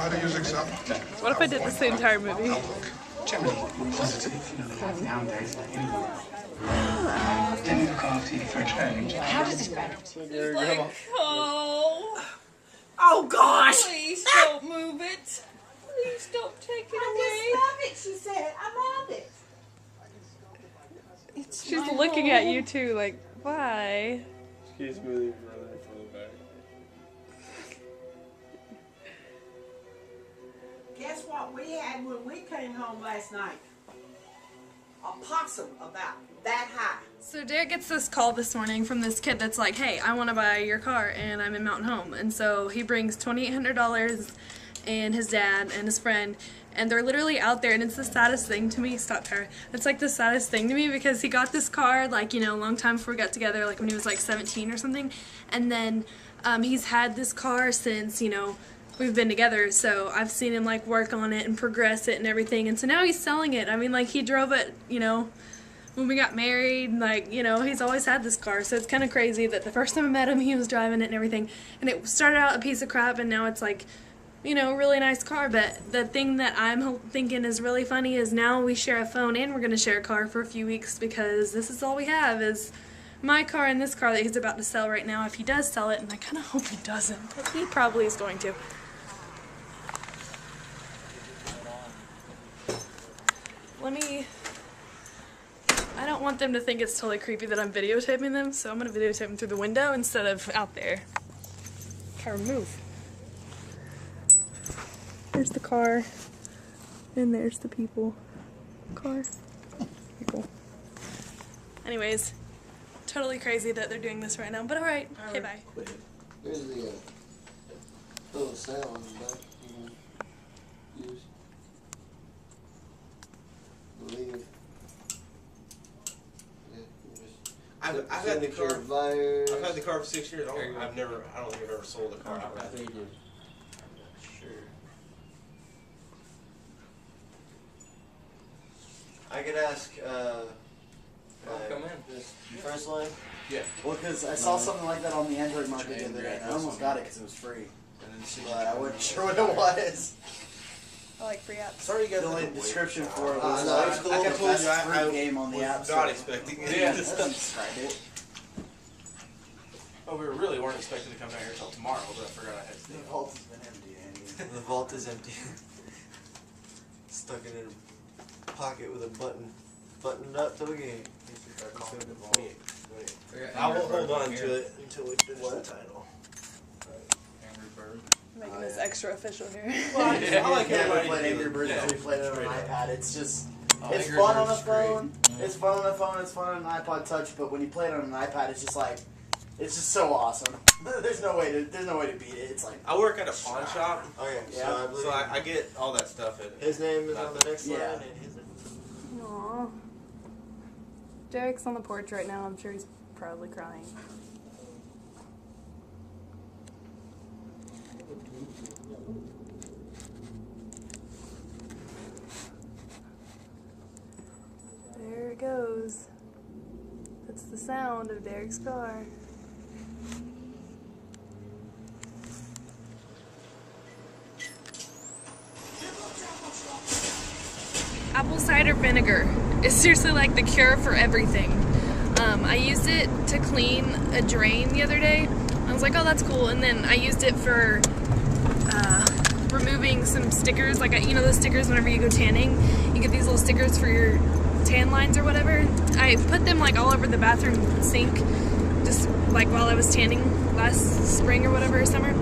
how to use Excel? What if I did this the entire movie? Gemini. Positive, like nowadays, like anyone. Didn't look after you for a change. How does this matter? Like, Oh gosh! please don't move it. Please don't take it away. love it, she said. I love it. She's looking at you too, like, why? She's moving further back. Guess what we had when we came home last night? A possum about that high. So Derek gets this call this morning from this kid that's like, hey, I want to buy your car and I'm in Mountain Home. And so he brings $2,800 and his dad and his friend, and they're literally out there, and it's the saddest thing to me. Stop, Tara. It's like the saddest thing to me because he got this car like, you know, a long time before we got together, like when he was like 17 or something. And then he's had this car since, you know, we've been together, so I've seen him like work on it and progress it and everything, and so now he's selling it. I mean, like, he drove it, you know, when we got married, like, you know, he's always had this car, so it's kind of crazy that the first time I met him, he was driving it and everything, and it started out a piece of crap, and now it's like, you know, a really nice car. But the thing that I'm thinking is really funny is now we share a phone and we're going to share a car for a few weeks because this is all we have is my car and this car that he's about to sell right now, if he does sell it, and I kind of hope he doesn't, but he probably is going to. I don't want them to think it's totally creepy that I'm videotaping them, so I'm going to videotape them through the window instead of out there. Car, move. There's the car, and there's the people. Car, people. Anyways, totally crazy that they're doing this right now, but alright. Okay, bye. There's the little sound back you can use. Believe. Yeah, you just I've had the car. Virus. I've had the car for 6 years. I don't think I've ever sold a car. I think you did. Sure. I could ask, come in. this first line? Yeah. Well, because I saw something like that on the Android market the other day, and I almost got it because it was free. But I wasn't sure what it was. I like free apps. Sorry, you guys. The only description for it no, was I like told the you best I free game on the App was Store. not expecting it. Yeah, that doesn't describe it. Oh, we really weren't expecting to come down here until tomorrow, but I forgot I had to The vault has been empty, Andy. The vault is empty. Stuck it in a pocket with a buttoned up till we get. I will hold on to it until we finish the title. Angry Bird. Making this extra official here. Well, I like Yeah, everybody we played do. Angry Birds Yeah. until we played it on an Straight up. iPad. It's just, Oh, it's Angry fun on a Birds is great. phone. It's fun on a phone. It's fun on an iPod Touch. But when you play it on an iPad, it's just like, it's just so awesome. There's no way to beat it. It's like, I work at a pawn shop, okay, so I get all that stuff in it. His name is on the next Yeah. line, and his. Aww. Derek's on the porch right now. I'm sure he's probably crying. There it goes. That's the sound of Derek's car. Apple cider vinegar is seriously like the cure for everything. I used it to clean a drain the other day. I was like, oh, that's cool. And then I used it for removing some stickers, like, you know, those stickers whenever you go tanning, you get these little stickers for your tan lines or whatever. I put them like all over the bathroom sink, just like while I was tanning last spring or whatever, summer.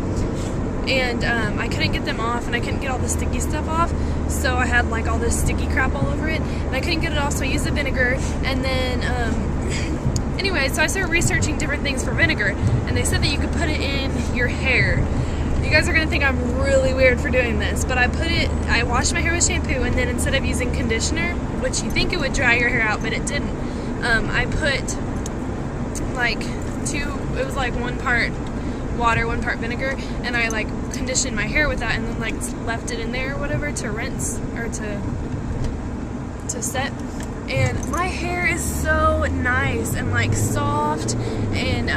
And I couldn't get them off, and I couldn't get all the sticky stuff off, so I had like all this sticky crap all over it, and I couldn't get it off, so I used the vinegar. And then anyway, so I started researching different things for vinegar, and they said that you could put it in your hair. You guys are gonna think I'm really weird for doing this, but I washed my hair with shampoo, and then instead of using conditioner, which you think it would dry your hair out, but it didn't, I put like it was like 1 part water, 1 part vinegar, and I like conditioned my hair with that, and then like left it in there or whatever to rinse or to set. And my hair is so nice and like soft, and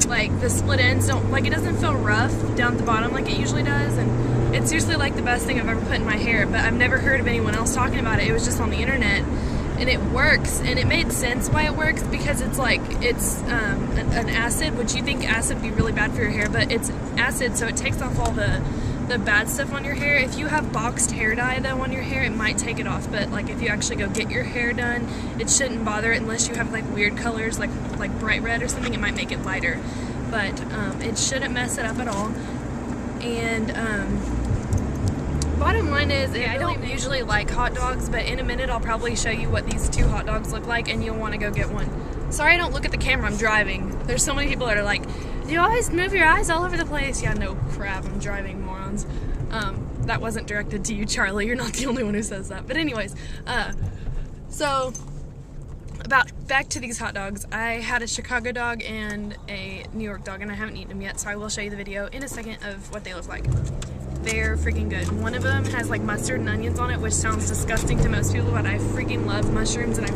like the split ends don't, like it doesn't feel rough down at the bottom like it usually does, and it's seriously like the best thing I've ever put in my hair, but I've never heard of anyone else talking about it. It was just on the internet, and it works, and it made sense why it works, because it's like, it's an acid, which you think acid would be really bad for your hair, but it's acid, so it takes off all the bad stuff on your hair. If you have boxed hair dye though on your hair, it might take it off, but like if you actually go get your hair done, it shouldn't bother it unless you have like weird colors, like bright red or something. It might make it lighter, but it shouldn't mess it up at all. And bottom line is, I don't usually like hot dogs, but in a minute I'll probably show you what these 2 hot dogs look like, and you'll want to go get one. Sorry I don't look at the camera, I'm driving. There's so many people that are like, you always move your eyes all over the place. Yeah, no crap, I'm driving, morons. That wasn't directed to you, Charlie. You're not the only one who says that. But anyways, so back to these hot dogs. I had a Chicago dog and a New York dog, and I haven't eaten them yet, so I will show you the video in a second of what they look like. They're freaking good. One of them has like mustard and onions on it, which sounds disgusting to most people, but I freaking love mushrooms, and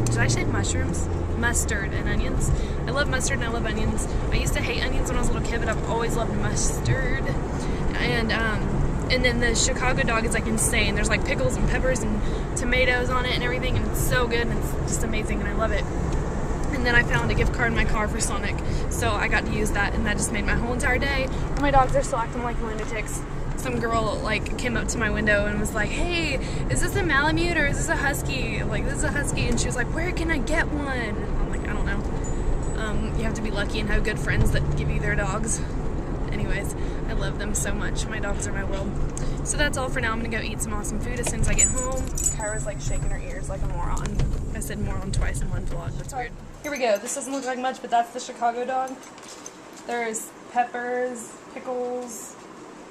did I say mushrooms? Mustard and onions. I love mustard and I love onions. I used to hate onions when I was a little kid, but I've always loved mustard. And then the Chicago dog is like insane. There's like pickles and peppers and tomatoes on it and everything, and it's so good, and it's just amazing, and I love it. And then I found a gift card in my car for Sonic, so I got to use that, and that just made my whole entire day. My dogs are still acting like lunatics. Some girl like came up to my window and was like, hey, is this a Malamute or is this a Husky? I'm like, this is a Husky, and she was like, where can I get one? I'm like, I don't know. You have to be lucky and have good friends that give you their dogs. Anyways, I love them so much. My dogs are my world. So that's all for now. I'm gonna go eat some awesome food as soon as I get home. Kyra's like shaking her ears like a moron. I said moron twice in one vlog. That's weird. Here we go. This doesn't look like much, but that's the Chicago dog. There's peppers, pickles.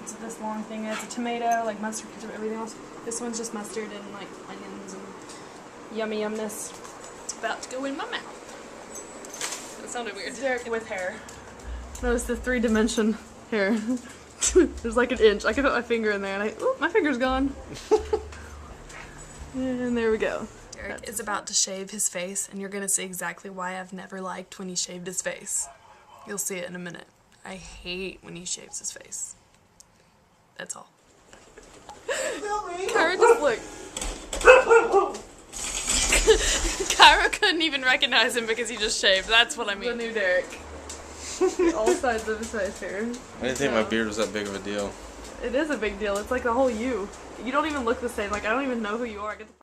It's this long thing. It's a tomato, like mustard, ketchup, everything else. This one's just mustard and like onions and yummy yumness. It's about to go in my mouth. That sounded weird. Derek with hair. Notice the 3-dimension hair. There's like an inch. I can put my finger in there, and ooh, my finger's gone. And there we go. Derek is about to shave his face, and you're gonna see exactly why I've never liked when he shaved his face. You'll see it in a minute. I hate when he shaves his face. That's all. Kyra just look. Kyra couldn't even recognize him because he just shaved. That's what I mean. The new Derek. All sides of his face here. I didn't think my beard was that big of a deal. It is a big deal. It's like the whole you. You don't even look the same. Like, I don't even know who you are. I get the